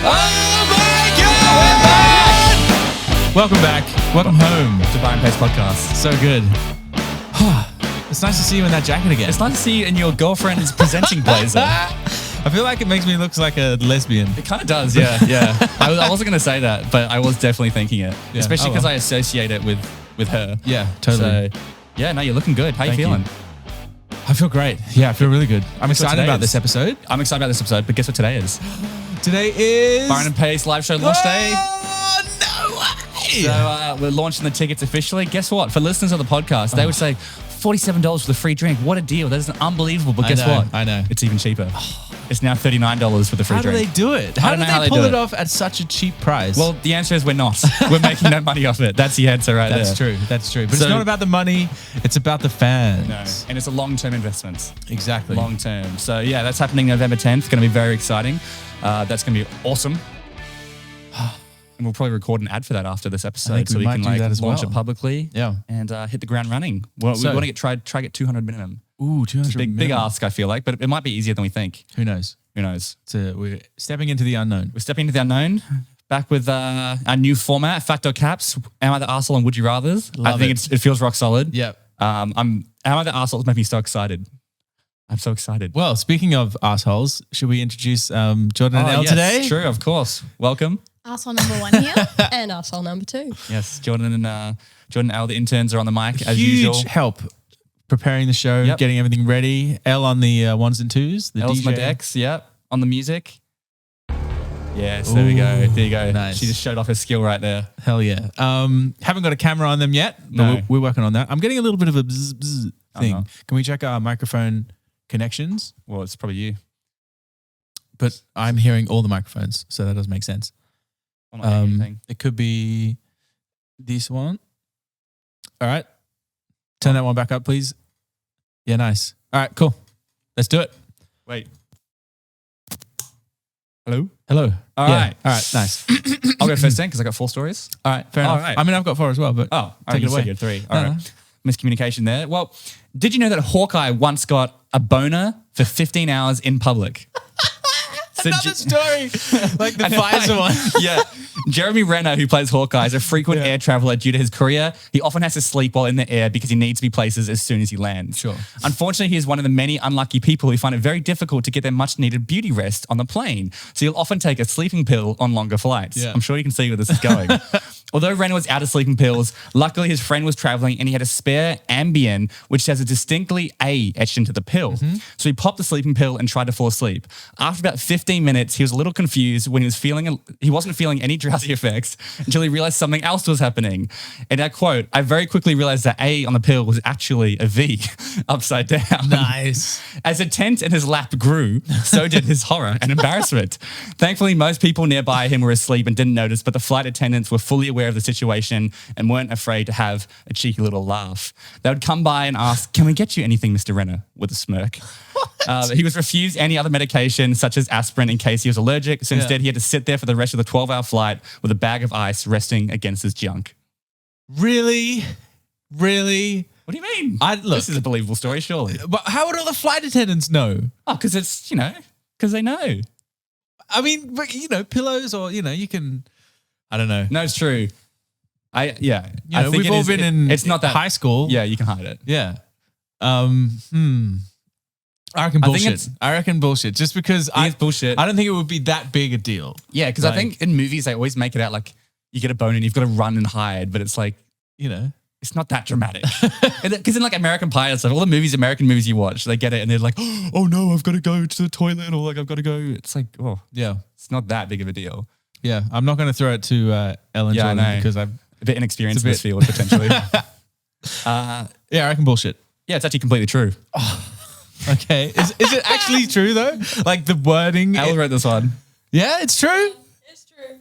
Oh my God! Welcome back. Welcome home to Byron and Pace podcast. So good. It's nice to see you in that jacket again. It's nice to see you in your girlfriend's presenting blazer. I feel like it makes me look like a lesbian. It kind of does, yeah. I wasn't going to say that, but I was definitely thinking it, especially because I associate it with her. Yeah, totally. So, yeah, no, you're looking good. How you feeling? I feel great. Yeah, I feel really good. I'm excited about this episode. I'm excited about this episode, but guess what today is? Today is Byron and Pace live show launch day. Oh, no way! So we're launching the tickets officially. Guess what? For listeners of the podcast, they would say $47 for the free drink. What a deal. That is unbelievable. But guess what? I know. It's even cheaper. It's now $39 for the free drink. How do they do it? How do they pull it off at such a cheap price? Well, the answer is we're not. We're making no money off it. That's the answer right there. That's true. That's true. But it's not about the money. It's about the fans. No. And it's a long-term investment. Exactly. Long-term. So, yeah, that's happening November 10th. It's going to be very exciting. That's going to be awesome. And we'll probably record an ad for that after this episode so we can launch it publicly and hit the ground running. We want to try to get 200 minimum. Ooh, 200 big ask, I feel like, but it might be easier than we think. Who knows? So we're stepping into the unknown. We're stepping into the unknown. Back with our new format, Fact or Caps. Am I the arsehole and Would You Rathers? I think it feels rock solid. Yep. Am I the arsehole? It's making me so excited. I'm so excited. Well, speaking of assholes, should we introduce Jordan and Elle today? Sure, of course. Welcome. Arsehole number 1 here and arsehole number 2. Yes, Jordan and Elle, the interns, are on the mic as usual. Huge help preparing the show, getting everything ready. Elle on the ones and twos. The Elle's DJ. my decks, on the music. Yes, there we go. There you go. Nice. She just showed off her skill right there. Hell yeah. Haven't got a camera on them yet, but No. we're working on that. I'm getting a little bit of a bzz, bzz thing. Uh-huh. Can we check our microphone connections? Well, it's probably you. But I'm hearing all the microphones, so that doesn't make sense. I'm not hearing anything. It could be this one. All right. Turn that one back up, please. Yeah, nice. All right, cool. Let's do it. Wait. Hello? Hello. All right. All right, nice. I'll go first then because I got 4 stories. All right, fair enough. right. I mean, I've got 4 as well, but take it away. You said 3. All right. Miscommunication there. Well, did you know that Hawkeye once got a boner for 15 hours in public? Another story, like the Pfizer one. Yeah. Jeremy Renner, who plays Hawkeye, is a frequent air traveler due to his career. He often has to sleep while in the air because he needs to be places as soon as he lands. Sure. Unfortunately, he is one of the many unlucky people who find it very difficult to get their much-needed beauty rest on the plane. So he'll often take a sleeping pill on longer flights. Yeah. I'm sure you can see where this is going. Although Renner was out of sleeping pills, luckily his friend was traveling and he had a spare Ambien, which has a distinctly A etched into the pill. Mm-hmm. So he popped the sleeping pill and tried to fall asleep. After about 15 minutes, he was a little confused when he wasn't feeling any drowsy effects until he realized something else was happening. And I quote, "I very quickly realized that A on the pill was actually a V upside down." Nice. As the tent in his lap grew, so did his horror and embarrassment. Thankfully, most people nearby him were asleep and didn't notice, but the flight attendants were fully aware of the situation and weren't afraid to have a cheeky little laugh. They would come by and ask, "Can we get you anything, Mr. Renner?" with a smirk. He was refused any other medication, such as aspirin, in case he was allergic. So instead, he had to sit there for the rest of the 12-hour flight with a bag of ice resting against his junk. Really? Really? What do you mean? Look, this is a believable story, surely. But how would all the flight attendants know? Oh, because it's, because they know. I mean, but, pillows or, you can, I don't know. No, it's true. I think we've all been in it's not that high school. Yeah, you can hide it. Yeah. I reckon bullshit. I reckon bullshit. Just because it's bullshit. I don't think it would be that big a deal. Yeah, because I think in movies they always make it out like you get a bone and you've got to run and hide, but it's like, it's not that dramatic. Because in like American Pie and stuff, all the American movies you watch, they get it and they're like, "Oh no, I've got to go to the toilet," or like, "I've got to go." It's like, it's not that big of a deal. Yeah, I'm not going to throw it to Elle and Jordan because I'm a bit inexperienced in this field potentially. I reckon bullshit. Yeah, it's actually completely true. Okay. Is it actually true though? Like the wording. Elle wrote this one. Yeah, it's true. It's true.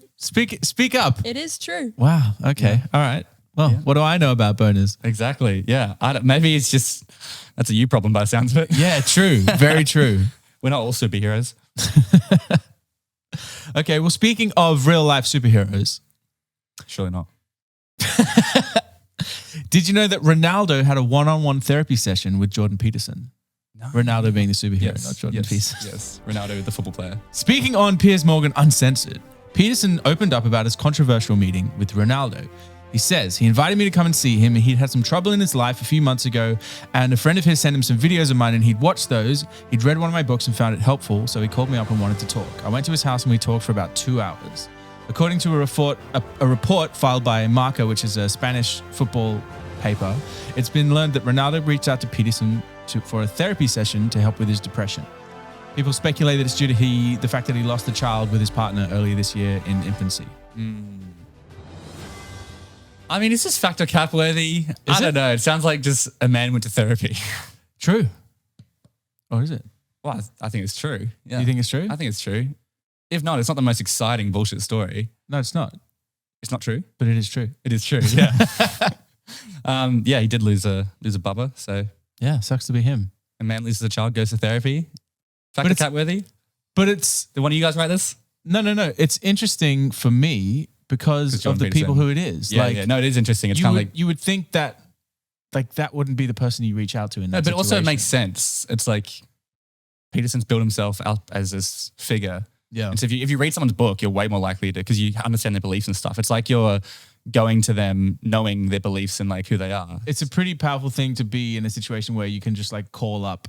Speak up. It is true. Wow. Okay. Yeah. All right. Well, what do I know about boners? Exactly. Yeah. Maybe it's just that's a you problem by the sounds of it. Yeah. True. Very true. We're not all superheroes. Okay. Well, speaking of real life superheroes, surely not. Did you know that Ronaldo had a one-on-one therapy session with Jordan Peterson? No. Ronaldo being the superhero, not Jordan Peterson. Yes, Ronaldo, the football player. Speaking on Piers Morgan Uncensored, Peterson opened up about his controversial meeting with Ronaldo. He says he invited me to come and see him, and he'd had some trouble in his life a few months ago, and a friend of his sent him some videos of mine, and he'd watched those. He'd read one of my books and found it helpful, so he called me up and wanted to talk. I went to his house and we talked for about 2 hours. According to a report filed by Marca, which is a Spanish football paper, it's been learned that Ronaldo reached out to Peterson for a therapy session to help with his depression. People speculate that it's due to the fact that he lost a child with his partner earlier this year in infancy. I mean, is this fact or cap worthy? I don't know. It sounds like just a man went to therapy. True. Or is it? Well, I think it's true. Yeah. You think it's true? I think it's true. If not, it's not the most exciting bullshit story. No, it's not. It's not true. But it is true. It is true. Yeah. Yeah, he did lose a bubba. So yeah, sucks to be him. a man loses a child, goes to therapy. Fact or cap worthy? But it's... Did one of you guys write this? No. It's interesting for me because of the people who it is. Yeah. No, it is interesting. It's kind of like... You would think that that wouldn't be the person you reach out to in that but also it situation. makes sense. It's like Peterson's built himself up as this figure. Yeah. And so if you read someone's book, you're way more likely to, because you understand their beliefs and stuff. It's like you're going to them knowing their beliefs and like who they are. It's a pretty powerful thing to be in a situation where you can just like call up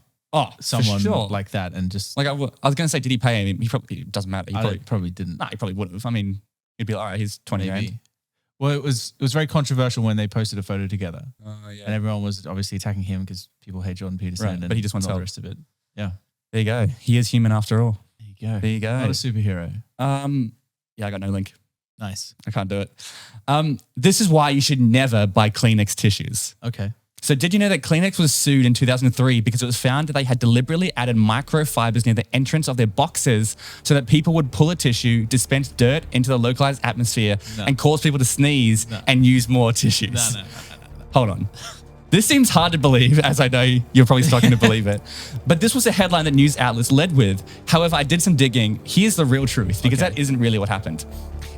someone like that and just... Like I was going to say, did he pay him? He probably, it doesn't matter. He probably didn't. Nah, he probably would have. I mean, he'd be like, all right, he's 20 grand. Well, it was very controversial when they posted a photo together. Oh, yeah. And everyone was obviously attacking him because people hate Jordan Peterson. Right, and but he just wants all the help. rest of it. Yeah. There you go. He is human after all. There you go. Not a superhero. Yeah, I got no link. Nice. I can't do it. This is why you should never buy Kleenex tissues. Okay. So did you know that Kleenex was sued in 2003 because it was found that they had deliberately added microfibers near the entrance of their boxes so that people would pull a tissue, dispense dirt into the localized atmosphere and cause people to sneeze and use more tissues? No. Hold on. This seems hard to believe, as I know you're probably struggling to believe it. But this was a headline that news outlets led with. However, I did some digging. Here's the real truth, because that isn't really what happened.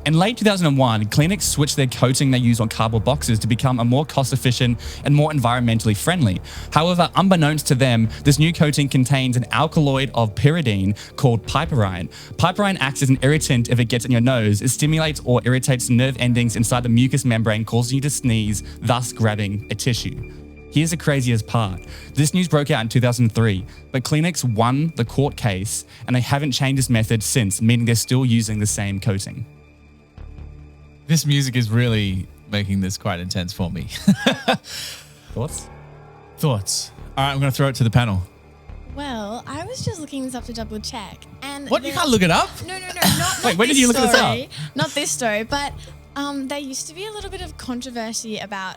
In late 2001, Kleenex switched their coating they use on cardboard boxes to become a more cost-efficient and more environmentally friendly. However, unbeknownst to them, this new coating contains an alkaloid of pyridine called piperine. Piperine acts as an irritant if it gets in your nose. It stimulates or irritates nerve endings inside the mucous membrane, causing you to sneeze, thus grabbing a tissue. Here's the craziest part. This news broke out in 2003, but Kleenex won the court case and they haven't changed this method since, meaning they're still using the same coating. This music is really making this quite intense for me. Thoughts? All right, I'm going to throw it to the panel. Well, I was just looking this up to double check. And What? You can't look it up? No. Not Wait, when this did you look this story. up? Not this story, but there used to be a little bit of controversy about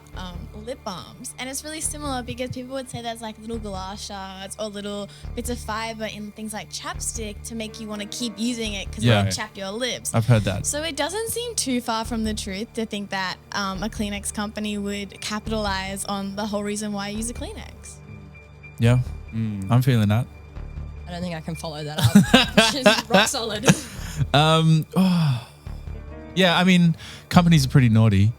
lip balms. And it's really similar because people would say there's like little glass shards or little bits of fiber in things like chapstick to make you want to keep using it because it won't chap your lips. I've heard that. So it doesn't seem too far from the truth to think that a Kleenex company would capitalize on the whole reason why I use a Kleenex. Yeah, I'm feeling that. I don't think I can follow that up. She's rock solid. Yeah, I mean, companies are pretty naughty.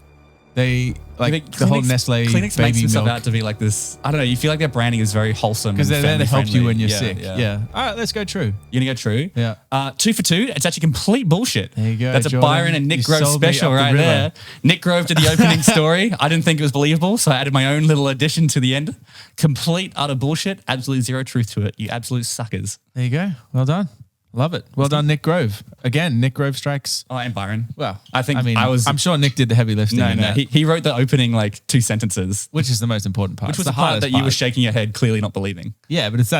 They like the whole Nestle Kleenex makes baby themselves milk out to be like this. I don't know. You feel like their branding is very wholesome because they're there to help you when you're family-friendly. sick. Yeah. All right, let's go true. You're gonna go true. Yeah. 2 for 2. It's actually complete bullshit. There you go. That's Jordan. a Byron and Nick You Grove sold me special up the right river. there. Nick Grove did the opening story. I didn't think it was believable, so I added my own little addition to the end. Complete utter bullshit. Absolutely zero truth to it. You absolute suckers. There you go. Well done. Love it. Well done, Nick Grove. Again, Nick Grove strikes. Oh, and Byron. Well, I'm sure Nick did the heavy lifting. No. in that, He wrote the opening like 2 sentences, which is the most important part. which was It's the part hardest that you were shaking your head, clearly not believing. Yeah, but it's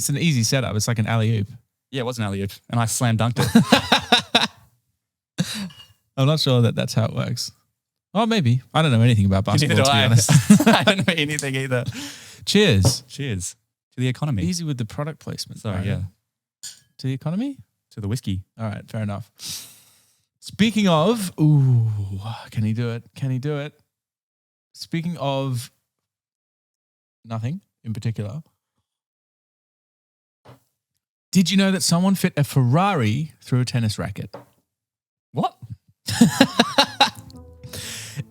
an easy setup. It's like an alley-oop. Yeah, it was an alley-oop, and I slam dunked it. I'm not sure that's how it works. Oh, maybe. I don't know anything about basketball, Neither to do be I. honest. I don't know anything either. Cheers. Cheers to the economy. Easy with the product placement. Sorry, Byron. yeah. To the economy? To the whiskey. All right, fair enough. Speaking of, can he do it? Speaking of nothing in particular, did you know that someone fit a Ferrari through a tennis racket? What?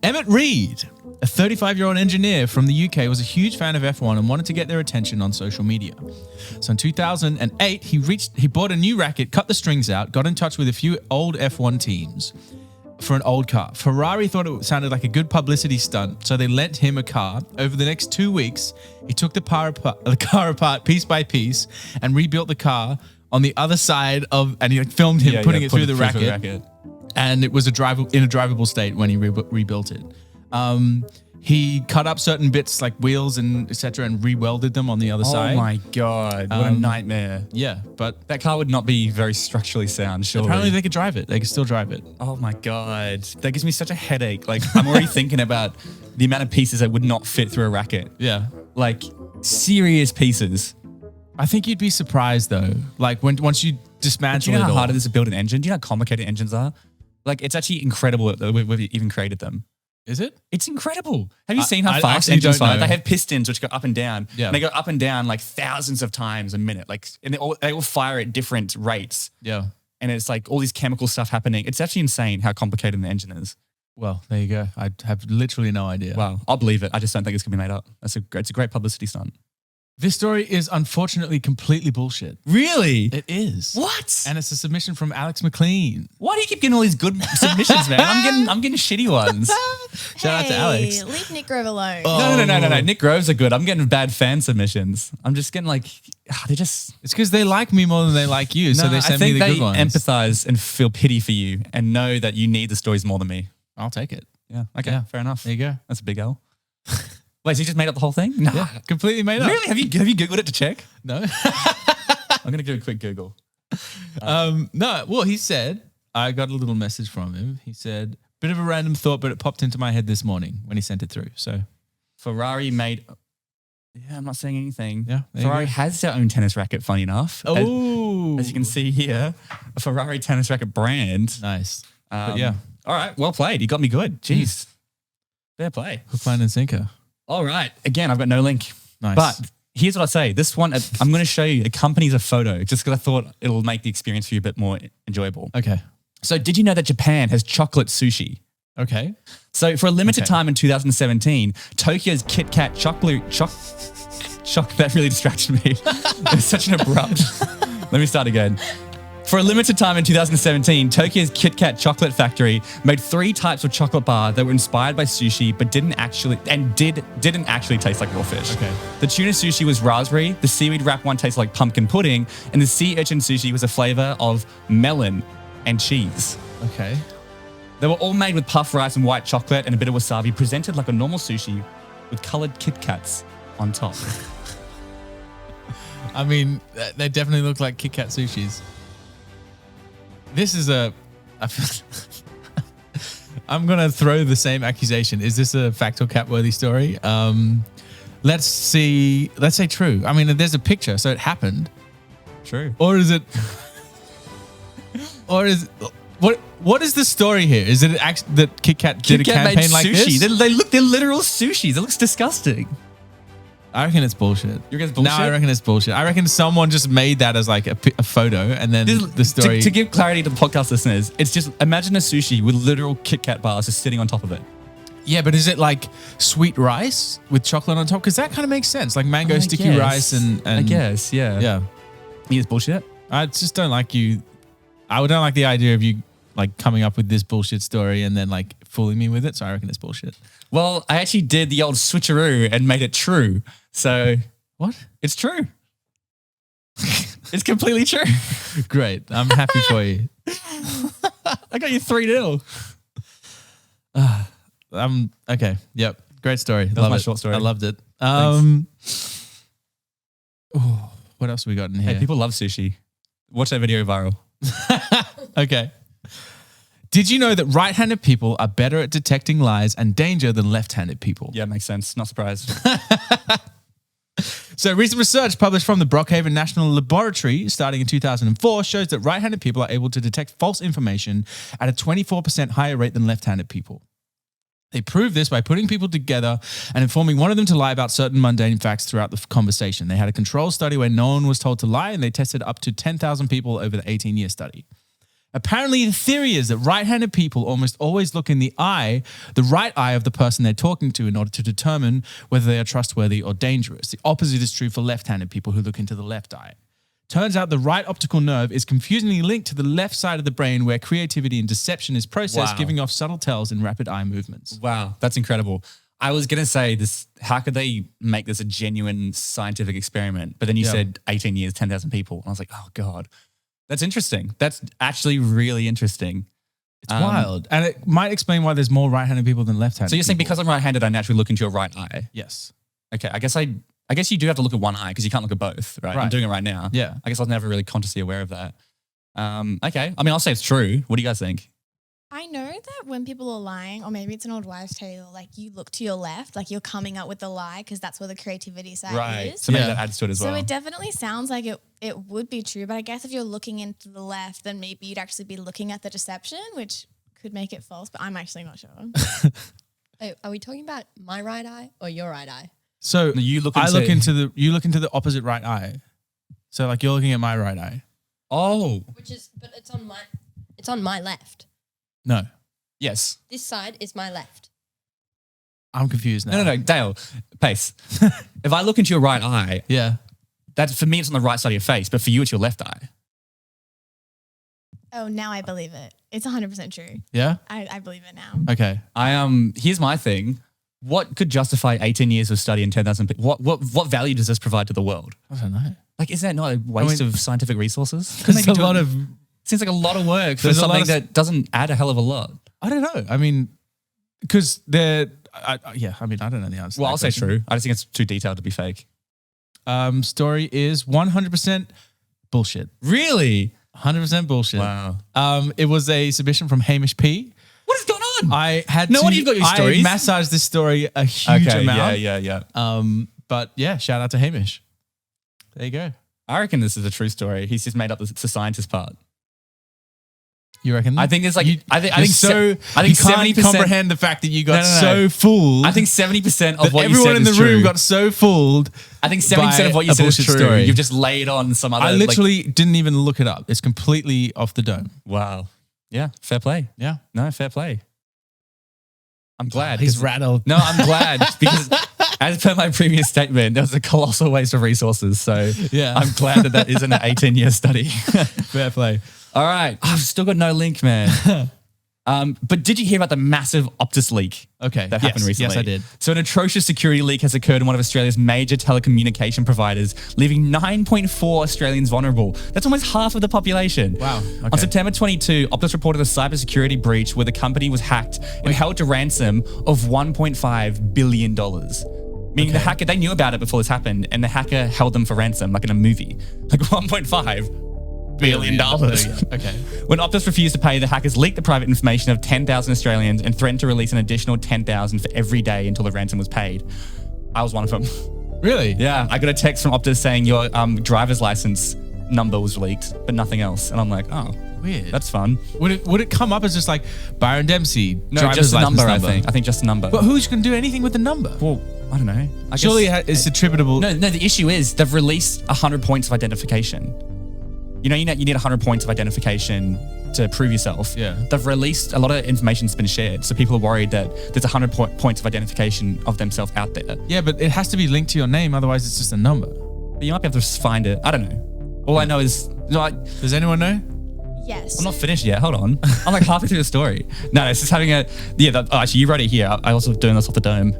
Emmett Reed A 35-year-old engineer from the UK was a huge fan of F1 and wanted to get their attention on social media. So in 2008, he bought a new racket, cut the strings out, got in touch with a few old F1 teams for an old car. Ferrari thought it sounded like a good publicity stunt, so they lent him a car. Over the next 2 weeks, he took the car apart piece by piece and rebuilt the car on the other side and he filmed him putting it through the racket. And it was in a drivable state when he rebuilt it. He cut up certain bits like wheels and etc. and re-welded them on the other side. Oh my God, what a nightmare. Yeah, but That car would not be very structurally sound, surely. apparently they could drive it. They could still drive it. Oh my God. That gives me such a headache. Like, I'm already thinking about the amount of pieces that would not fit through a racket. Yeah. Like, serious pieces. I think you'd be surprised though. Like once you dismantle Do you know it how all. hard it is to build an engine? Do you know how complicated engines are? Like, it's actually incredible that we've even created them. Is it? It's incredible. Have you seen how I fast actually engines don't fly? know. They have pistons which go up and down. Yeah. And they go up and down like thousands of times a minute. Like, and they all fire at different rates. Yeah. And it's like all this chemical stuff happening. It's actually insane how complicated the engine is. Well, there you go. I have literally no idea. Wow. I'll believe it. I just don't think it's going to be made up. It's a great publicity stunt. This story is unfortunately completely bullshit. Really? It is. What? And it's a submission from Alex McLean. Why do you keep getting all these good submissions, man? I'm getting shitty ones. Shout out to Alex. Leave Nick Grove alone. No. Nick Groves are good. I'm getting bad fan submissions. I'm just getting like, they're just. It's because they like me more than they like you, so they send me the good ones. I think they empathize and feel pity for you and know that you need the stories more than me. I'll take it. Yeah. Okay. Yeah. Fair enough. There you go. That's a big L. Wait, so you just made up the whole thing? No. Yeah, completely made up. Really? Have you Googled it to check? No. I'm going to do a quick Google. No. Well, he said, I got a little message from him. He said, bit of a random thought, but it popped into my head this morning when he sent it through. So Ferrari made. Yeah, I'm not saying anything. Yeah, there you Ferrari go. has their own tennis racket, funny enough. As you can see here, a Ferrari tennis racket brand. Nice. But yeah, All right, well played. You got me good. Jeez. Fair play. hook, line, and sinker. All right. Again, I've got no link. Nice. But here's what I say. This one, I'm going to show you. It accompanies a photo just because I thought it'll make the experience for you a bit more enjoyable. Okay. So did you know that Japan has chocolate sushi? Okay. So for a limited Okay. time in 2017, Tokyo's KitKat that really distracted me. It was such an abrupt. Let me start again. For a limited time in 2017, Tokyo's KitKat chocolate factory made 3 types of chocolate bar that were inspired by sushi, but didn't actually taste like raw fish. Okay. The tuna sushi was raspberry, the seaweed wrap one tasted like pumpkin pudding, and the sea urchin sushi was a flavor of melon and cheese. Okay. They were all made with puffed rice and white chocolate and a bit of wasabi, presented like a normal sushi with colored KitKats on top. I mean, they definitely look like KitKat sushis. This is I'm going to throw the same accusation. Is this a fact or cat-worthy story? Let's say true. I mean, there's a picture, so it happened. True. Or is it? What is the story here? Is it actually that KitKat did a campaign like sushi. this? They're literal sushis. It looks disgusting. I reckon it's bullshit. You reckon it's bullshit? No, I reckon it's bullshit. I reckon someone just made that as like a photo and then the story. To give clarity to the podcast listeners, it's just imagine a sushi with literal KitKat bars just sitting on top of it. Yeah, but is it like sweet rice with chocolate on top? Because that kind of makes sense. Like mango I sticky guess. rice and I guess, yeah. Yeah. It's bullshit. I just don't like you. I don't like the idea of you like coming up with this bullshit story and then like fooling me with it. So I reckon it's bullshit. Well, I actually did the old switcheroo and made it true. So What? it's true. It's completely true. Great. I'm happy for you. I got you 3-0. Okay. Yep. Great story. was Love my it. short story. I loved it. What else we got in here? Hey, people love sushi. Watch that video viral. Okay. Did you know that right-handed people are better at detecting lies and danger than left-handed people? Yeah, makes sense. Not surprised. So recent research published from the Brookhaven National Laboratory starting in 2004 shows that right-handed people are able to detect false information at a 24% higher rate than left-handed people. They proved this by putting people together and informing one of them to lie about certain mundane facts throughout the conversation. They had a control study where no one was told to lie, and they tested up to 10,000 people over the 18-year study. Apparently, the theory is that right-handed people almost always look in the right eye of the person they're talking to in order to determine whether they are trustworthy or dangerous. The opposite is true for left-handed people who look into the left eye. Turns out the right optical nerve is confusingly linked to the left side of the brain where creativity and deception is processed, giving off subtle tells in rapid eye movements. Wow, that's incredible. I was going to say this, how could they make this a genuine scientific experiment? But then you said 18 years, 10,000 people. And I was like, oh God. That's interesting. That's actually really interesting. It's wild. And it might explain why there's more right-handed people than left-handed So you're saying people. because I'm right-handed, I naturally look into your right eye? Yes. Okay, I guess you do have to look at one eye because you can't look at both, right? I'm doing it right now. Yeah. I guess I was never really consciously aware of that. Okay. I mean, I'll say it's true. What do you guys think? I know that when people are lying, or maybe it's an old wives' tale, like you look to your left, like you're coming up with the lie because that's where the creativity side is. So maybe that adds to it as well. So it definitely sounds like it would be true, but I guess if you're looking into the left, then maybe you'd actually be looking at the deception, which could make it false, but I'm actually not sure. Wait, are we talking about my right eye or your right eye? So you look you look into the opposite right eye. So like you're looking at my right eye. Oh. But it's on my left. No. Yes. This side is my left. I'm confused now. No, Dale, Pace. If I look into your right eye, that's for me, it's on the right side of your face, but for you, it's your left eye. Oh, now I believe it. It's 100% true. Yeah? I believe it now. Okay. Here's my thing. What could justify 18 years of study and 10,000 people? What value does this provide to the world? I don't know. Like, is that not a waste of scientific resources? Because it's a lot of... Seems like a lot of work for There's something that doesn't add a hell of a lot. I don't know. I mean, because they're... I don't know the answer. Well, I'll say true. I just think it's too detailed to be fake. Story is 100% bullshit. Really? 100% bullshit. Wow. It was a submission from Hamish P. What is going on? I had no wonder you've got your stories. I massaged this story a huge amount. Yeah. But yeah, shout out to Hamish. There you go. I reckon this is a true story. He's just made up the scientist part. You reckon? I think it's like I think you 70% can't comprehend the fact that you got so fooled. I think 70% of what you said everyone in the room got so fooled. I think 70% of what you said is true. Story. You've just laid on some other. I literally didn't even look it up. It's completely off the dome. Wow. Yeah. Fair play. Yeah. No, fair play. I'm glad. He's rattled. No, I'm glad because as per my previous statement, there was a colossal waste of resources. So yeah, I'm glad that isn't an 18-year study. Fair play. All right. I've still got no link, man. But did you hear about the massive Optus leak that happened recently? Yes, I did. So an atrocious security leak has occurred in one of Australia's major telecommunication providers, leaving 9.4 Australians vulnerable. That's almost half of the population. Wow. Okay. On September 22, Optus reported a cybersecurity breach where the company was hacked and held to ransom of $1.5 billion. Meaning the hacker, they knew about it before this happened, and the hacker held them for ransom, like in a movie. Like $1.5 billion. Okay. When Optus refused to pay, the hackers leaked the private information of 10,000 Australians and threatened to release an additional 10,000 for every day until the ransom was paid. I was one of them. Really? Yeah. I got a text from Optus saying your driver's license number was leaked, but nothing else. And I'm like, oh, weird. That's fun. Would it come up as just like Byron Dempsey? No, just a number, I think. I think just a number. But who's going to do anything with the number? Well, I don't know. Surely it's attributable. No, the issue is they've released 100 points of identification. You need 100 points of identification to prove yourself. Yeah. They've released, a lot of information's been shared. So people are worried that there's 100 points of identification of themselves out there. Yeah, but it has to be linked to your name. Otherwise, it's just a number. But you might be able to find it. I don't know. All I know is... Does anyone know? Yes. I'm not finished yet. Hold on. I'm like halfway through the story. No, it's just having a... Yeah, actually, you wrote it here. I also doing this off the dome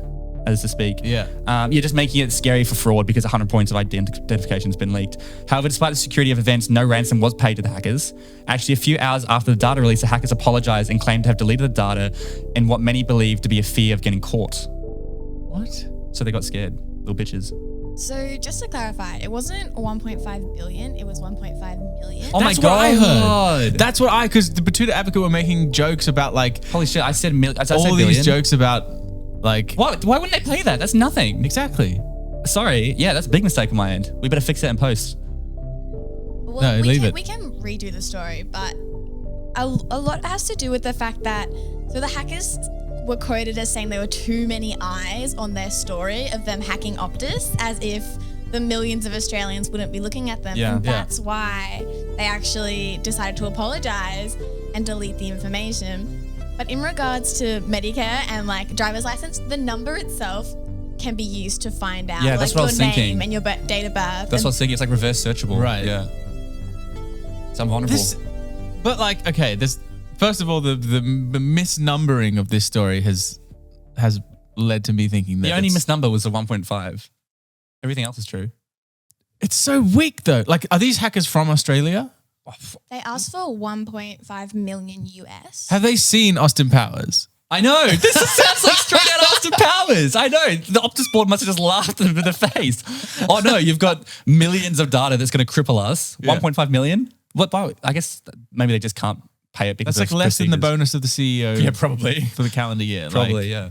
as to speak. Yeah. You're just making it scary for fraud because 100 points of identification has been leaked. However, despite the security of events, no ransom was paid to the hackers. Actually, a few hours after the data release, the hackers apologized and claimed to have deleted the data in what many believe to be a fear of getting caught. What? So they got scared, little bitches. So just to clarify, it wasn't 1.5 billion, it was 1.5 million. Oh my That's God. what I heard. That's what because the Batuta Advocate were making jokes about like... Holy shit, I said million. All these jokes about like... Why wouldn't they pay that? That's nothing. Exactly. Sorry. Yeah, that's a big mistake on my end. We better fix that in post. Well, No, leave it. We can redo the story, but a lot has to do with the fact that, so the hackers were quoted as saying there were too many eyes on their story of them hacking Optus, as if the millions of Australians wouldn't be looking at them. Yeah. And Yeah. that's why they actually decided to apologize and delete the information. But in regards to Medicare and like driver's license, the number itself can be used to find out Yeah, that's like what I your was thinking. name and your date of birth. That's what I was thinking. It's like reverse searchable. Right. Yeah. So I'm vulnerable. But like, okay, this first of all, the misnumbering of this story has led to me thinking that The only it's- misnumber was the 1.5. Everything else is true. It's so weak though. Like, are these hackers from Australia? They asked for 1.5 million US. Have they seen Austin Powers? I know. This sounds like straight out of Austin Powers. I know. The Optus board must have just laughed them in the face. Oh no, you've got millions of data that's going to cripple us. Yeah. 1.5 million? What? I guess maybe they just can't pay it because That's like of less than the procedures. bonus of the CEO. Yeah, probably. For the calendar year. Probably, Like, yeah.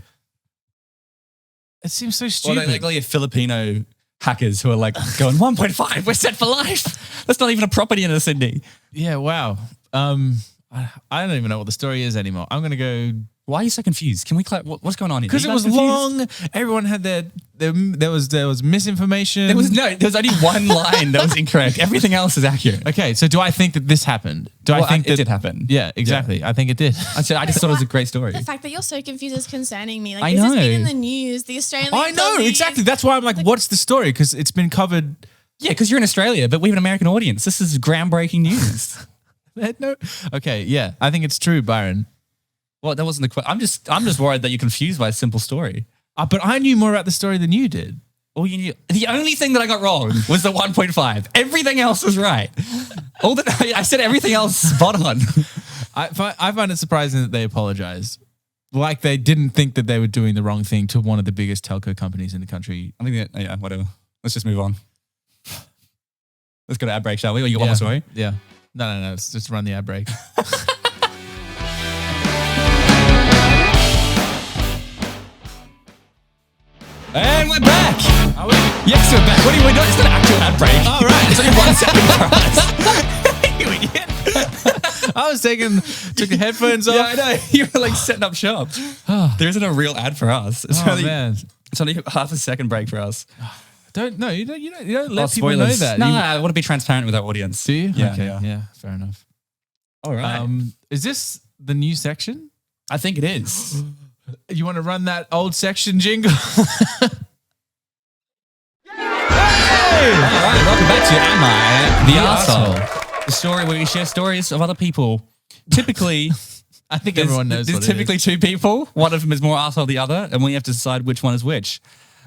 it seems so Or stupid. they're like Filipino hackers who are like going 1.5, we're set for life. That's not even a property in Sydney. Yeah, wow. I don't even know what the story is anymore. I'm going to go Why are you so confused? Can we what's going on here? because Are it you was guys confused? long. Everyone had there was misinformation. There was only one line that was incorrect. Everything else is accurate. Okay, so do I think that this happened? Do Well, I think it that did happen. Yeah, exactly. I think it did. I just thought it was a great story. The fact that you're so confused is concerning me. Like, I this has know. been in the news. The Australian I know police- exactly. That's why I'm like, what's the story? Because it's been covered. Yeah, because you're in Australia, but we have an American audience. This is groundbreaking news. No. Okay, yeah, I think it's true, Byron. Well, that wasn't the question. I'm just worried that you're confused by a simple story. But I knew more about the story than you did. All you knew, the only thing that I got wrong was the 1.5. Everything else was right. I said everything else spot on. I find it surprising that they apologized. Like they didn't think that they were doing the wrong thing to one of the biggest telco companies in the country. I think that, yeah, whatever. Let's just move on. Let's go to ad break, shall we? Or you got one more story? Yeah. No. Let's just run the ad break. And we're back. Are we? Yes, we're back. What are we doing? It's not an actual ad break. All right. It's only 1 second for us. You idiot. I was took the headphones off. Yeah, I know. You were like setting up shop. There isn't a real ad for us. It's Oh only, man. It's only half a second break for us. You don't let Oh, people know that. No, You- I want to be transparent with our audience. Do you? Yeah, Okay, yeah. yeah, fair enough. All right. Is this the new section? I think it is. You want to run that old section jingle? All right, welcome back to Am I the Arsehole? The story where we share stories of other people. Typically, I think everyone knows there's what typically it is. two people. One of them is more arsehole than the other, and we have to decide which one is which.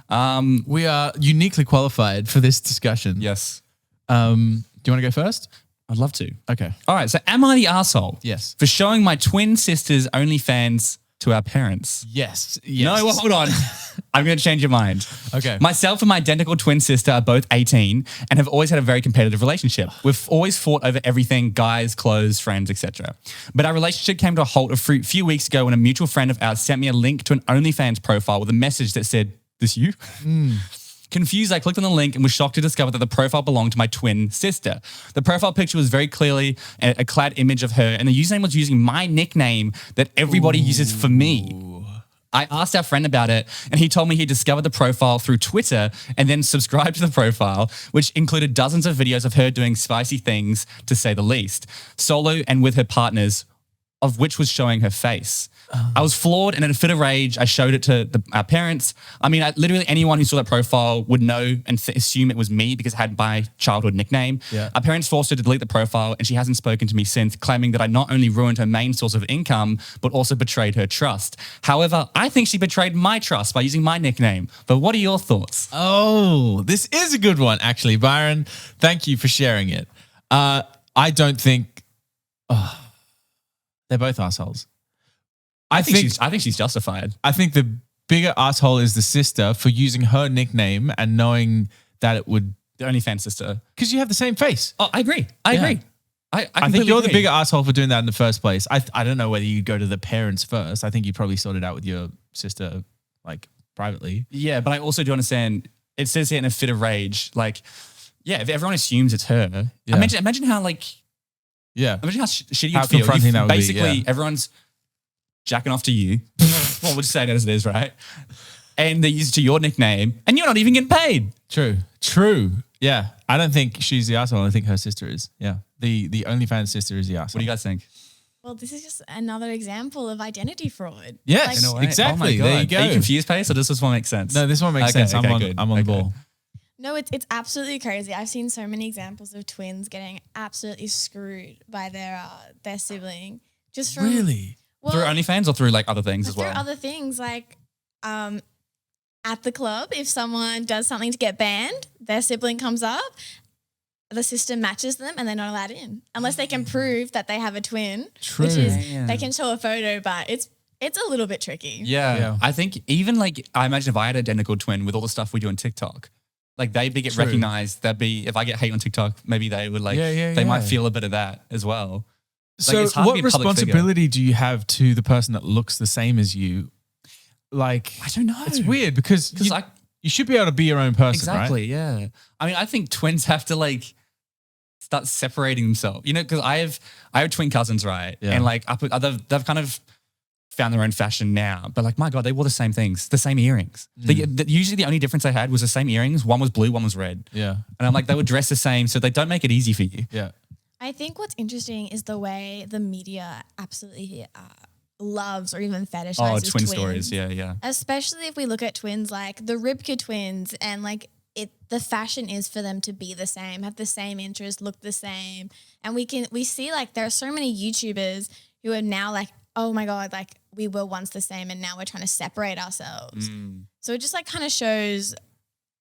We are uniquely qualified for this discussion. Yes. Do you want to go first? I'd love to. Okay. All right, so am I the arsehole? Yes. For showing my twin sister's OnlyFans to our parents? Yes. No, well, hold on. I'm going to change your mind. Okay. Myself and my identical twin sister are both 18 and have always had a very competitive relationship. We've always fought over everything, guys, clothes, friends, etc. But our relationship came to a halt a few weeks ago when a mutual friend of ours sent me a link to an OnlyFans profile with a message that said, "This you?" Confused, I clicked on the link and was shocked to discover that the profile belonged to my twin sister. The profile picture was very clearly a clad image of her, and the username was using my nickname that everybody uses for me. I asked our friend about it, and he told me he discovered the profile through Twitter and then subscribed to the profile, which included dozens of videos of her doing spicy things, to say the least, solo and with her partners, of which was showing her face. I was floored, and in a fit of rage, I showed it to our parents. I mean, literally anyone who saw that profile would know and assume it was me because it had my childhood nickname. Yeah. Our parents forced her to delete the profile, and she hasn't spoken to me since, claiming that I not only ruined her main source of income, but also betrayed her trust. However, I think she betrayed my trust by using my nickname. But what are your thoughts? Oh, this is a good one, actually, Byron. Thank you for sharing it. I don't think they're both assholes. I think she's justified. I think the bigger asshole is the sister for using her nickname and knowing that it would, The OnlyFans sister. because you have the same face. Oh, I agree. I Yeah. agree. I I think completely you're the agree. bigger asshole for doing that in the first place. I don't know whether you go to the parents first. I think you probably sorted out with your sister, like privately. Yeah, but I also do understand. It says here in a fit of rage, like, yeah, if everyone assumes it's her, Yeah. imagine how Yeah. imagine how shitty How you'd feel. confronting that would be, basically, yeah. everyone's jacking off to you. Well, we'll just say it as it is, right? and they're used to your nickname, and you're not even getting paid. True. Yeah. I don't think she's the arsehole. I think her sister is. Yeah. The OnlyFans sister is the arsehole. What do you guys think? Well, this is just another example of identity fraud. Yes, In a way. exactly. Oh my There you God. go. Are you confused, Pace, or does this one make sense? No, this one makes sense. I'm good. on the ball. No, it's absolutely crazy. I've seen so many examples of twins getting absolutely screwed by their sibling. Just from Really? well, Through OnlyFans or through like other things as through well? other things like at the club, if someone does something to get banned, their sibling comes up, the system matches them, and they're not allowed in unless they can prove that they have a twin. True. Which is Yeah. they can show a photo, but it's a little bit tricky. Yeah. I think even like, I imagine if I had an identical twin with all the stuff we do on TikTok, like they'd be get True. recognized. That'd be, if I get hate on TikTok, maybe they would like, they might feel a bit of that as well. So it's hard to what be a public responsibility do you have to the person that looks the same as you? Like, I don't know. it's weird because you should be able to be your own person, exactly, yeah. I mean, I think twins have to like start separating themselves, you know, because I have twin cousins, right? Yeah. And like they've kind of found their own fashion now, but like, my God, they wore the same things, the same earrings. Usually the only difference they had was the same earrings. One was blue, one was red. Yeah. And I'm like, they would dress the same, so they don't make it easy for you. Yeah. I think what's interesting is the way the media absolutely loves or even fetishizes Oh, twin twins. stories, yeah. Especially if we look at twins like the Ribka twins, and like the fashion is for them to be the same, have the same interests, look the same. And we see like there are so many YouTubers who are now like, oh my God, like we were once the same and now we're trying to separate ourselves. So it just like kind of shows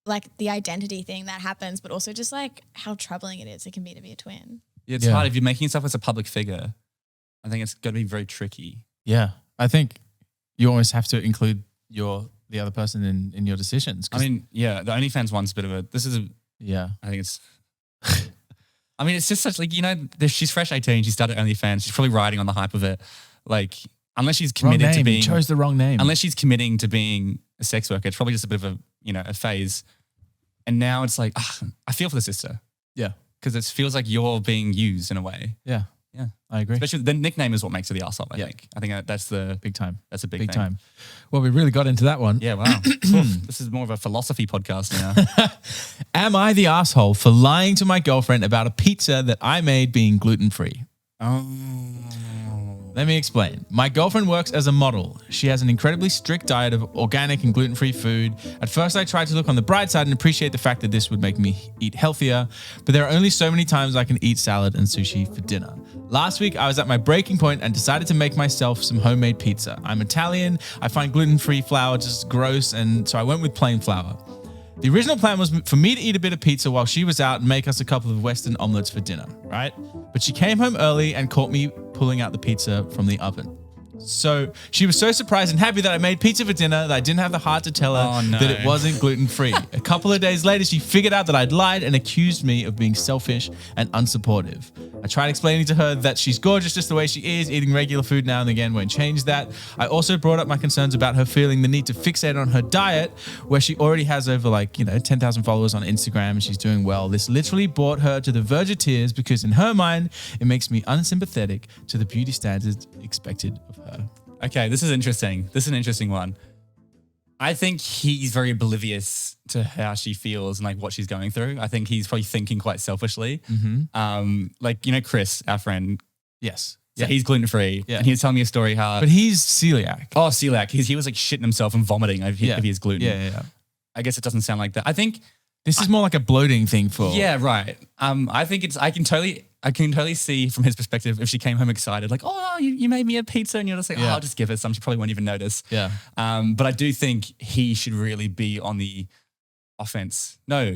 like the identity thing that happens, but also just like how troubling it can be to be a twin. Yeah, it's hard if you're making yourself as a public figure. I think it's going to be very tricky. Yeah. I think you always have to include the other person in your decisions. I mean, yeah, the OnlyFans one's a bit of a, I think it's, I mean, it's just such like, you know, she's fresh 18, she started OnlyFans, she's probably riding on the hype of it. Like, unless she's committed to being, you chose the wrong name. unless she's committing to being a sex worker, it's probably just a bit of a, you know, a phase. And now it's like, I feel for the sister. Yeah. Because it feels like you're being used in a way. Yeah. Yeah. I agree. Especially the nickname is what makes her the arsehole, I think. I think that's the Big time. That's a big Big thing. time. Well, we really got into that one. Yeah, wow. Oof, this is more of a philosophy podcast now. Am I the asshole for lying to my girlfriend about a pizza that I made being gluten-free? Let me explain. My girlfriend works as a model. She has an incredibly strict diet of organic and gluten-free food. At first, I tried to look on the bright side and appreciate the fact that this would make me eat healthier, but there are only so many times I can eat salad and sushi for dinner. Last week, I was at my breaking point and decided to make myself some homemade pizza. I'm Italian. I find gluten-free flour just gross, and so I went with plain flour. The original plan was for me to eat a bit of pizza while she was out and make us a couple of Western omelets for dinner, right? But she came home early and caught me pulling out the pizza from the oven. So she was so surprised and happy that I made pizza for dinner that I didn't have the heart to tell her that it wasn't gluten-free. A couple of days later, she figured out that I'd lied and accused me of being selfish and unsupportive. I tried explaining to her that she's gorgeous just the way she is, eating regular food now and again won't change that. I also brought up my concerns about her feeling the need to fixate on her diet, where she already has over 10,000 followers on Instagram and she's doing well. This literally brought her to the verge of tears because in her mind, it makes me unsympathetic to the beauty standards expected of her. Okay, this is interesting. This is an interesting one. I think he's very oblivious to how she feels and like what she's going through. I think he's probably thinking quite selfishly. Chris, our friend. Yes. So he's gluten-free. Yeah. And he was telling me a story how... But he's celiac. Oh, celiac. He was like shitting himself and vomiting if he has gluten. Yeah. I guess it doesn't sound like that. I think... This is more like a bloating thing for... Yeah, right. I think it's... I can totally see from his perspective if she came home excited, like, oh, you made me a pizza, and you're just like, I'll just give it some. She probably won't even notice. Yeah. But I do think he should really be on the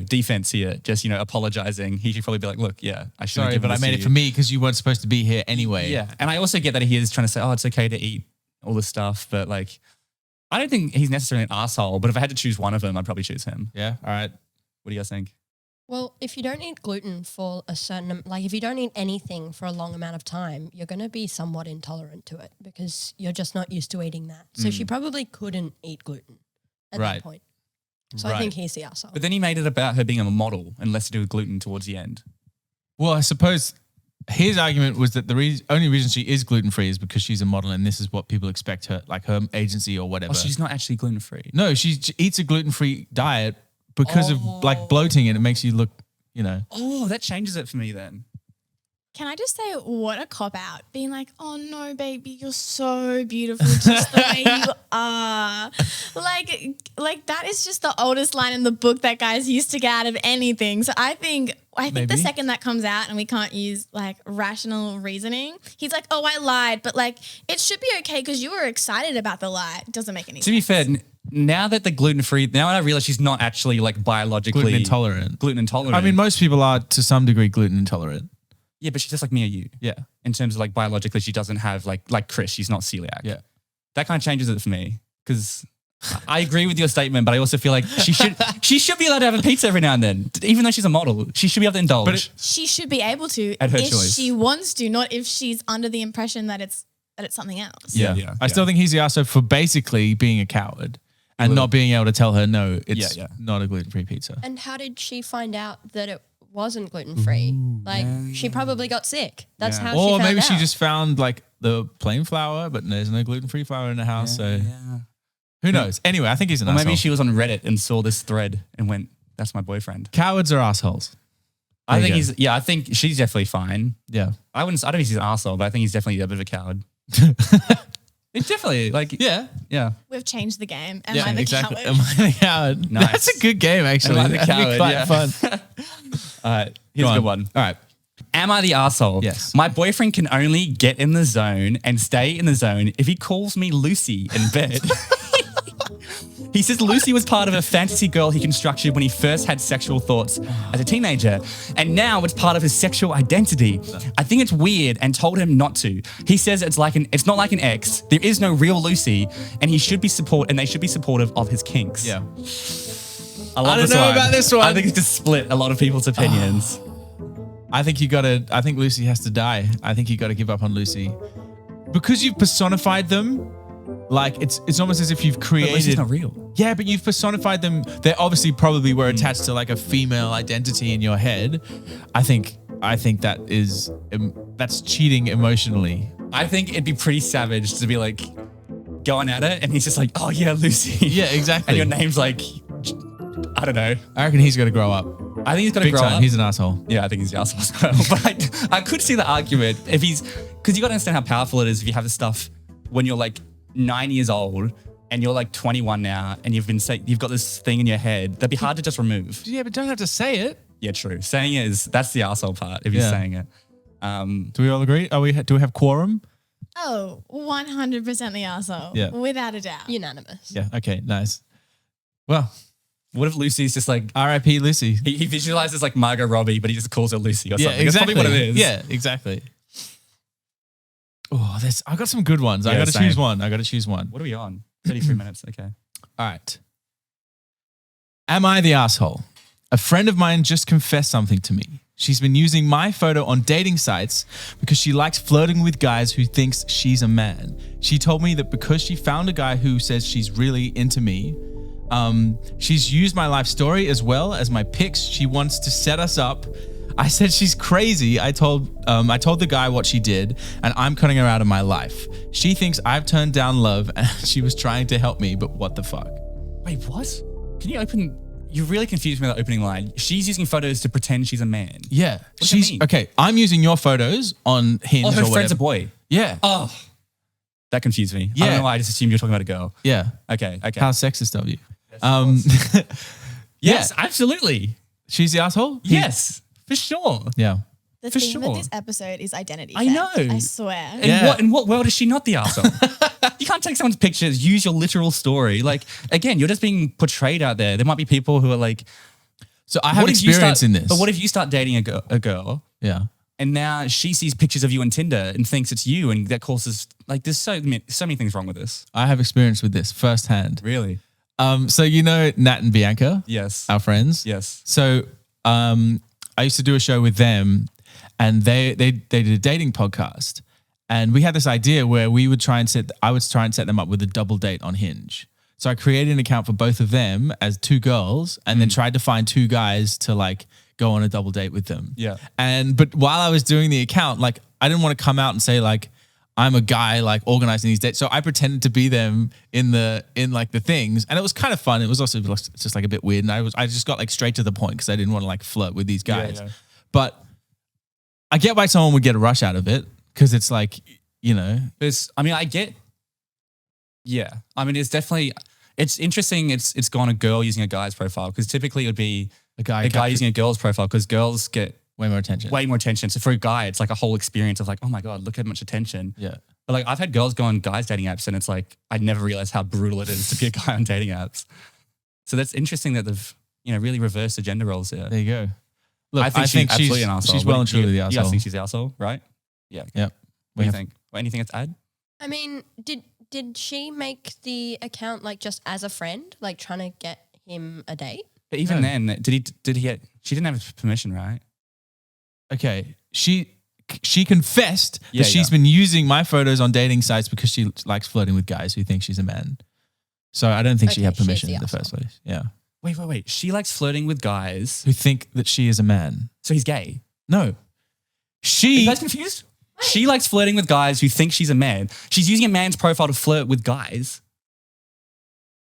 defense here, just, apologizing. He should probably be like, look, I should have Sorry, given but I this made to it you. for me because you weren't supposed to be here anyway. Yeah. And I also get that he is trying to say, oh, it's okay to eat all this stuff, but like, I don't think he's necessarily an asshole, but if I had to choose one of them, I'd probably choose him. Yeah. All right. What do you guys think? Well, if you don't eat gluten for if you don't eat anything for a long amount of time, you're going to be somewhat intolerant to it because you're just not used to eating that. So she probably couldn't eat gluten at that point. So I think he's the asshole. But then he made it about her being a model and less to do with gluten towards the end. Well, I suppose His argument was that the only reason she is gluten-free is because she's a model and this is what people expect her, like her agency or whatever. Oh, she's not actually gluten-free. No, she eats a gluten-free diet because of like bloating and it makes you look, Oh, that changes it for me then. Can I just say, what a cop-out. Being like, oh, no, baby, you're so beautiful just the way you are. Like that is just the oldest line in the book that guys used to get out of anything. So I think the second that comes out and we can't use like rational reasoning, he's like, oh, I lied. But like it should be okay because you were excited about the lie. It doesn't make any sense. To be fair, now that the gluten-free, now I realize she's not actually like biologically gluten intolerant. Gluten-intolerant. I mean, most people are to some degree gluten intolerant. Yeah, but she's just like me or you. Yeah. In terms of like biologically, she doesn't have like Chris, she's not celiac. Yeah. That kind of changes it for me because I agree with your statement, but I also feel like she should be allowed to have a pizza every now and then. Even though she's a model, she should be able to indulge. But she should be able to At her if choice. she wants to, not if she's under the impression that it's something else. Yeah. I still think he's the arsehole for basically being a coward and not being able to tell her, no, it's not a gluten-free pizza. And how did she find out that it wasn't gluten-free? She probably got sick. That's how she Or found maybe out. she just found like the plain flour, but there's no gluten-free flour in the house. Who knows? Anyway, I think he's an Or asshole. maybe she was on Reddit and saw this thread and went, that's my boyfriend. Cowards are assholes. I There think you I think she's definitely fine. Yeah. I don't think he's an arsehole, but I think he's definitely a bit of a coward. It's definitely like, Yeah. Yeah. We've changed the game. Am I the exactly. coward? Am I the coward? Nice. That's a good game, actually. Am I the That'd be coward? quite Yeah. fun. All right. Here's Go a on. good one. All right. Am I the arsehole? Yes. My boyfriend can only get in the zone and stay in the zone if he calls me Lucy in bed. He says Lucy was part of a fantasy girl he constructed when he first had sexual thoughts as a teenager, and now it's part of his sexual identity. I think it's weird and told him not to. He says it's not like an ex. There is no real Lucy, and they should be supportive of his kinks. Yeah. I don't know about this one. I think it's just split a lot of people's opinions. I think Lucy has to die. I think you got to give up on Lucy. Because you've personified them, like it's almost as if you've created. But Lucy's not real. Yeah, but you've personified them. They obviously probably were attached to like a female identity in your head. I think that's cheating emotionally. I think it'd be pretty savage to be like going at it, and he's just like, "Oh yeah, Lucy." Yeah, exactly. And your name's like, I don't know. I reckon he's got to grow up. I think he's got to Big grow time. up. He's an asshole. Yeah, I think he's the asshole as well. But I could see the argument if because you got to understand how powerful it is if you have this stuff when you're like 9 years old and you're like 21 now and you've got this thing in your head that'd be hard to just remove. Yeah, but don't have to say it. Yeah, true. Saying it that's the asshole part if you're saying it. Do we all agree? Do we have quorum? Oh, 100% the arsehole. Yeah. Without a doubt. Unanimous. Yeah. Okay. Nice. Well, What if Lucy's just like R.I.P. Lucy. he visualizes like Margot Robbie, but he just calls her Lucy or Yeah, something. exactly. That's probably what it is. Yeah, exactly. Oh, I got some good ones. I Yeah, got to same. choose one. I got to choose one. What are we on? 33 minutes. Okay. All right. Am I the asshole? A friend of mine just confessed something to me. She's been using my photo on dating sites because she likes flirting with guys who thinks she's a man. She told me that because she found a guy who says she's really into me, she's used my life story as well as my pics. She wants to set us up. I said she's crazy. I told the guy what she did, and I'm cutting her out of my life. She thinks I've turned down love, and she was trying to help me, but what the fuck? Wait, what? Can you open? You really confused me with that opening line. She's using photos to pretend she's a man. Yeah, does that mean? okay. I'm using your photos on Hinge. Oh, her or whatever. friend's a boy. Yeah, Oh, that confused me. I Yeah. don't know why. I just assumed you're talking about a girl. yeah. Okay. How sexist of you. Yes, absolutely. She's the asshole. Yes, for sure. Yeah. The For theme sure. of this episode is identity I theft. know. I swear. In what world is she not the arsehole? You can't take someone's pictures, use your literal story. Like, again, you're just being portrayed out there. There might be people who are like, So I have what if you experience in this. But what if you start dating a girl Yeah. and now she sees pictures of you on Tinder and thinks it's you, and that causes like there's so many things wrong with this. I have experience with this firsthand. Really? So you know Nat and Bianca, Yes. our friends. Yes. So I used to do a show with them, and they did a dating podcast, and we had this idea where I would try and set them up with a double date on Hinge. So I created an account for both of them as two girls, and then tried to find two guys to like go on a double date with them. Yeah. But while I was doing the account, like I didn't want to come out and say like I'm a guy like organizing these dates. So I pretended to be them in like the things, and it was kind of fun. It was also just like a bit weird, and I just got like straight to the point because I didn't want to like flirt with these guys. Yeah. But I get why someone would get a rush out of it because it's like, you know, I get. Yeah, I mean, it's definitely. It's interesting. It's gone a girl using a guy's profile because typically it would be a guy using a girl's profile because girls get way more attention. So for a guy, it's like a whole experience of like, oh my God, look how much attention. Yeah. But like I've had girls go on guys dating apps and it's like, I never realized how brutal it is to be a guy on dating apps. So that's interesting that they've, really reversed the gender roles there. There you go. Look, I think she's absolutely an arsehole. She's well and truly the arsehole. You guys think she's the arsehole, right? Yeah. Okay. Yep. What do you think? Anything to add? I mean, did she make the account like just as a friend, like trying to get him a date? But even then, she didn't have his permission, right? Okay. She confessed Yeah, that she's been using my photos on dating sites because she likes flirting with guys who think she's a man. So I don't think she Okay, had permission she's in the the first place. Yeah. Wait. She likes flirting with guys. Who think that she is a man. So he's gay. No. Are you guys confused? She likes flirting with guys who think she's a man. She's using a man's profile to flirt with guys.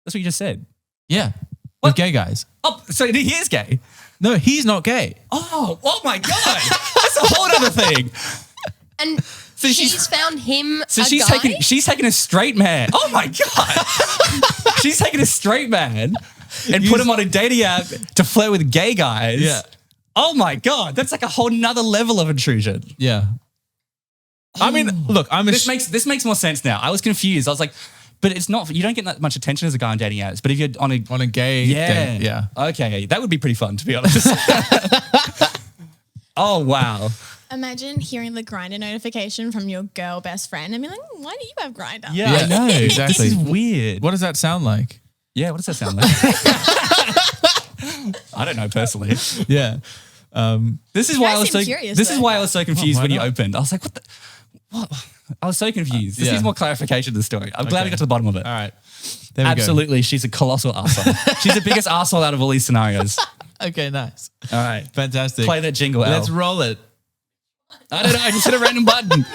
That's what you just said. Yeah. What? With gay guys. Oh, so he is gay. No, he's not gay. Oh my God. That's a whole other thing. And So she's found him So a she's guy? taking a straight man. Oh my God. She's taking a straight man and put him on a dating app to flirt with gay guys. Yeah. Oh my God. That's like a whole nother level of intrusion. Yeah. I mean, look, This makes more sense now. I was confused. I was like, but it's not, you don't get that much attention as a guy on dating apps. But if you're on a gay date, yeah. Okay. That would be pretty fun, to be honest. Oh, wow. Imagine hearing the Grindr notification from your girl best friend and be like, why do you have Grindr? Yeah, Yeah, I know. exactly. This is weird. What does that sound like? Yeah, what does that sound like? I don't know personally. Yeah. This is You why guys I was seem so curious, This is though. why I was so confused why when you not? opened. I was like, what? I was so confused. This Yeah. needs more clarification to the story. I'm glad we got to the bottom of it. All right. There we Absolutely, she's a colossal arsehole. She's the biggest arsehole out of all these scenarios. go. Okay, nice. All right, Fantastic. play that jingle. Let's Al. roll it. I don't know. I just hit a random button. Yay!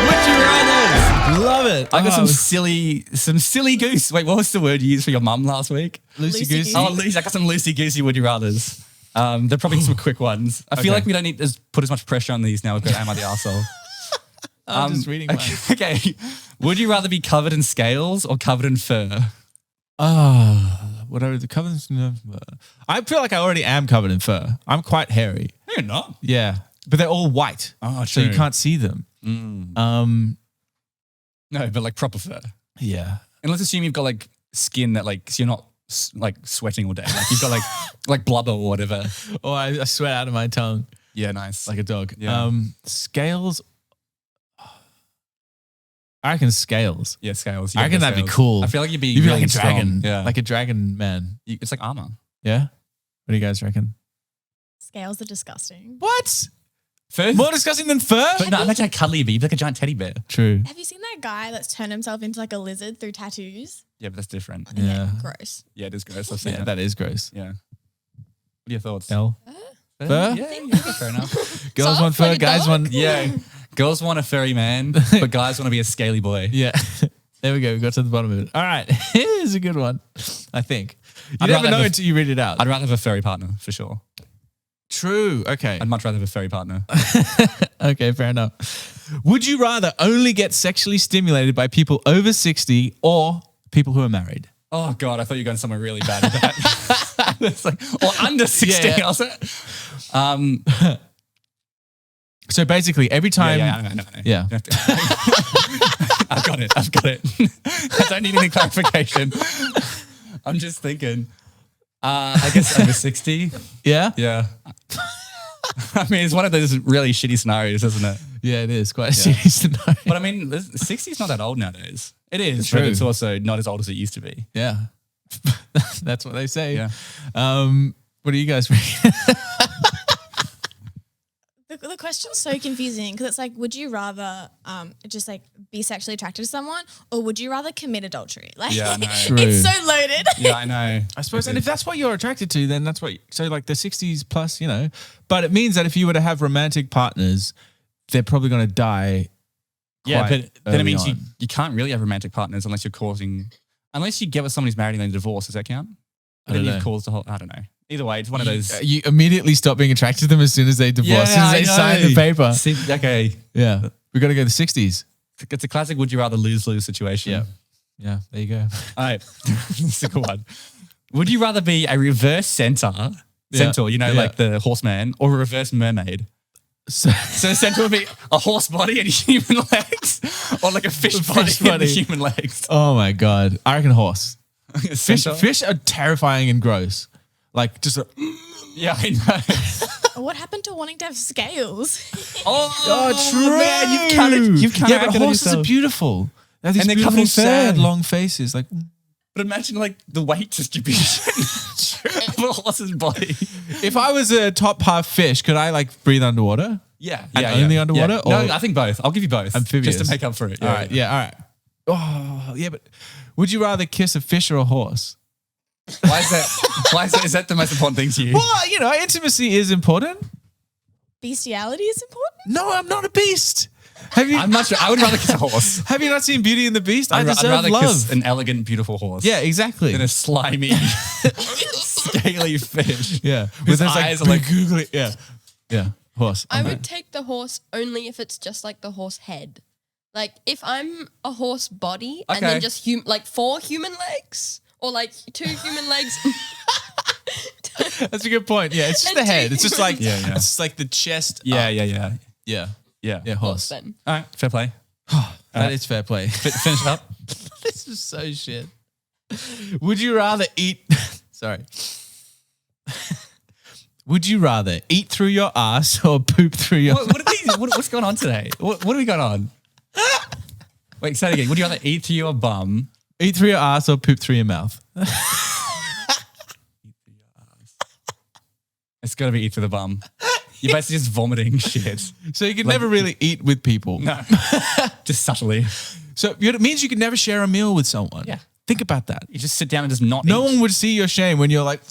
Would you rather? Love it. I got Oh, some silly goose. Wait, what was the word you used for your mum last week? loosey-goosey. Oh, I got some loosey goosey would you rather's. They're probably some quick ones. I feel Okay. like we don't need to put as much pressure on these now. We've got Am I the Arsehole? I'm just reading mine. Okay. Would you rather be covered in scales or covered in fur? Whatever the covered in fur. I feel like I already am covered in fur. I'm quite hairy. No, you're not. Yeah. But they're all white. Oh, so you true. can't see them. No, but like proper fur. Yeah. And let's assume you've got like skin that like, so you're not like sweating all day. Like you've got like blubber or whatever. Or I sweat out of my tongue Yeah, nice. like a dog. Yeah. Scales. I reckon scales. Yeah, scales. I reckon that'd be Scales. cool. I feel like you'd be You'd be really like a strong. dragon. Yeah. Like a dragon man. It's like armor. Yeah? What do you guys reckon? Scales are disgusting. What? Fur? More disgusting than fur? But no, imagine how cuddly you'd be. You'd be like a giant teddy bear. True. Have you seen that guy that's turned himself into like a lizard through tattoos? Yeah, but that's different. Yeah. Gross. Yeah, it is gross. I've seen Yeah, it. that is gross. Yeah. What are your thoughts? L. Fur? Fur? Yeah, fair enough. Girls Soft want fur, like a guys dog? want. Yeah. Girls want a furry man, but guys want to be a scaly boy. Yeah. There we go. We got to the bottom of it. All right. Here's a good one, I think. You I'd never rather know have a- until you read it out. I'd rather have a furry partner, for sure. True. Okay. I'd much rather have a furry partner. Okay, fair enough. Would you rather only get sexually stimulated by people over 60 or people who are married? Oh, God, I thought you were going somewhere really bad with that. It's like, or under 16. Yeah, yeah. I was like, So basically, every time. I know. Yeah. I've got it. I don't need any clarification. I'm just thinking. I guess over 60. Yeah? Yeah. I mean, it's one of those really shitty scenarios, isn't it? Yeah, it is quite a serious scenario. But I mean, 60 is not that old nowadays. It is, True. but it's also not as old as it used to be. Yeah. That's what they say. Yeah. What do you guys read? The question question's so confusing because it's like, would you rather just like be sexually attracted to someone, or would you rather commit adultery? Like, Yeah, I know. it's so loaded. Yeah, I know. I suppose, and if that's what you're attracted to, then that's what. So like the 60s plus, you know. But it means that if you were to have romantic partners, they're probably going to die. Yeah, but then it means on. you can't really have romantic partners unless you get with someone who's married and then divorce. Does that count? I don't Then know. you've caused the whole. I don't know. Either way, it's one of those. You immediately stop being attracted to them as soon as they divorce, as soon as they sign the paper. See, okay, Yeah, we got to go to the 60s. it's a classic. Would you rather lose situation? Yeah, there you go. All right, this is a good one. Would you rather be a reverse centaur, you know, like the horseman, or a reverse mermaid? So So centaur would be a horse body and human legs, or like a fish body and human legs. oh my God, I reckon horse. Centaur? Fish are terrifying and gross. Like just Yeah, I know. What happened to wanting to have scales? true. Man, you've kind of yeah, but horses are beautiful. They have these And they're beautiful, covered in sad, fur. long faces. Like, But imagine like the weight distribution of a horse's body. if I was a top half fish, could I like breathe underwater? Yeah, And only underwater, No, or- I think both. I'll give you both, Amphibious. just to make up for it. All right, all right. Oh, yeah, but would you rather kiss a fish or a horse? Why is that? Is that the most important thing to you? Well, you know, intimacy is important. Bestiality is important. No, I'm not a beast. Have you? I would rather kiss a horse. Have you not seen Beauty and the Beast? I I'd deserve rather love. kiss an elegant, beautiful horse. Yeah, exactly. Than a slimy, scaly fish. Yeah, His those, eyes are like googly. Yeah, horse. I would take the horse only if it's just like the horse head. Like if I'm a horse body and Okay. then just 4 human legs or like 2 human legs. That's a good point. Yeah, it's just And the head. two It's just like humans. it's just like the chest. yeah, up. yeah. Yeah, horse. Then. All right, fair play. That is fair play. Finish it up. This is so shit. Would you rather eat? Sorry. Would you rather eat through your ass or poop through your? What are these? What's going on today? What do we got on? Wait, say it again. Would you rather eat through your bum? Eat through your ass or poop through your mouth? It's got to be eat through the bum. You're basically just vomiting shit. So you can never really eat with people. No, just subtly. So it means you can never share a meal with someone. Yeah. Think about that. You just sit down and just not No eat. one would see your shame when you're like,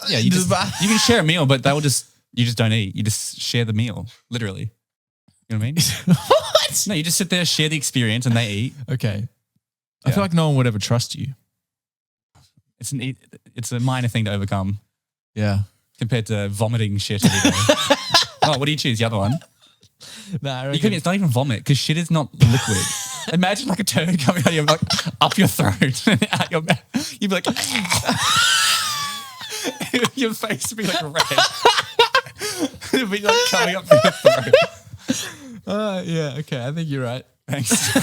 Yeah, you can share a meal, but you just don't eat. You just share the meal, literally. You know what I mean? what? No, you just sit there, share the experience, and they eat. Okay. I Yeah. feel like no one would ever trust you. It's a minor thing to overcome Yeah. compared to vomiting shit every day. Oh, what do you choose? The other one? Nah, It's not even vomit because shit is not liquid. Imagine like a turd coming out of your up your throat and out your mouth. You'd be like, your face would be like red. It'd be like coming up your throat. yeah, okay. I think you're right. Thanks.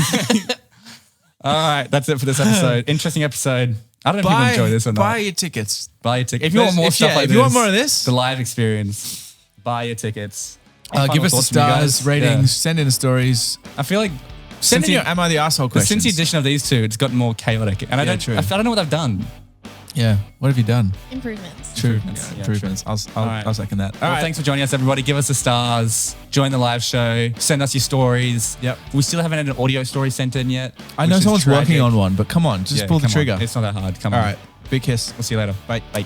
All right, that's it for this episode. Interesting episode. I don't know if you enjoy this or not. Buy your tickets. Buy your ticket. If you want more stuff like if this, you want more of this, the live experience, buy your tickets. give us the thoughts from you guys. stars, ratings, send in the stories. I feel like Send in your Am I the Asshole questions. since the addition of these two, it's gotten more chaotic. And I true. don't know what they've done. Yeah. What have you done? Improvements. True. Improvements. Yeah, Improvements. All right. I'll second that. All Well, right. thanks for joining us, everybody. Give us the stars. Join the live show. Send us your stories. Yep. We still haven't had an audio story sent in yet. I know which is someone's working tragic. on one, but come on, just Yeah, pull the come on. trigger. It's not that hard. Come All on. right. Big kiss. We'll see you later. Bye. Bye.